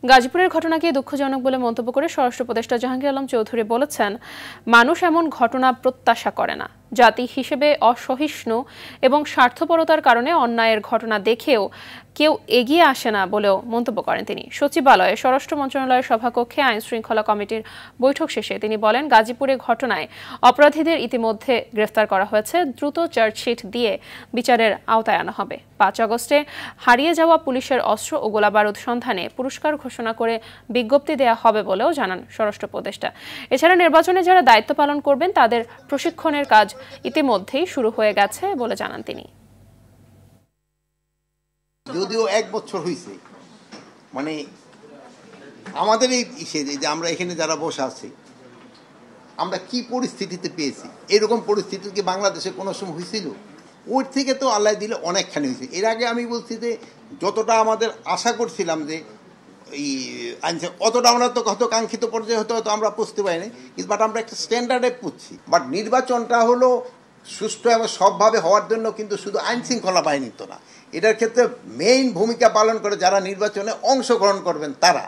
গাজীপুরের ঘটনাকে দুঃখজনক বলে মন্তব্য করে স্বরাষ্ট্র উপদেষ্টা জাহাঙ্গীর আলম চৌধুরী বলেছেন, মানুষ এমন ঘটনা প্রত্যাশা করে না। জাতি হিসেবে অসহিষ্ণু এবং স্বার্থপরতার কারণে অন্যায়ের ঘটনা দেখেও কেউ এগিয়ে আসে না বলেও মন্তব্য করেন তিনি। সচিবালয়ে স্বরাষ্ট্র মন্ত্রণালয়ের সভাকক্ষে আইন শৃঙ্খলা কমিটির বৈঠক শেষে তিনি বলেন, গাজীপুরে ঘটনায় অপরাধীদের ইতিমধ্যে গ্রেফতার করা হয়েছে, দ্রুত চার্জশিট দিয়ে বিচারের আওতায় আনা হবে। 5 আগস্টে হারিয়ে যাওয়া পুলিশের অস্ত্র ও গোলাবারুদ সন্ধানে পুরস্কার ঘোষণা করে বিজ্ঞপ্তি দেওয়া হবে বলেও জানান স্বরাষ্ট্র উপদেষ্টা। এছাড়া নির্বাচনে যারা দায়িত্ব পালন করবেন তাদের প্রশিক্ষণের কাজ ইতিমধ্যেই শুরু হয়ে গেছে বলে জানান তিনি। যদিও 1 বছর হয়েছে, মানে আমাদের এই যে আমরা এখানে যারা বসে আছি, আমরা কি পরিস্থিতিতে পেয়েছি, এরকম পরিস্থিতি কি বাংলাদেশে কোনো সময় হয়েছিল? ওর থেকে তো আল্লাহ দিলে অনেকখানি হয়েছে। এর আগে আমি বলছি যে যতটা আমাদের আশা করছিলাম যে এই অতটা আমরা তো কত কাঙ্ক্ষিত পর্যায়ে হয়তো আমরা পৌঁছতে পারিনি, বাট আমরা একটা স্ট্যান্ডার্ডে পুষছি। বাট নির্বাচনটা হলো সুষ্ঠু এবং সবভাবে হওয়ার জন্য কিন্তু শুধু আইন শৃঙ্খলা বাহিনী তো না, এটার ক্ষেত্রে মেইন ভূমিকা পালন করে যারা নির্বাচনে অংশগ্রহণ করবেন তারা।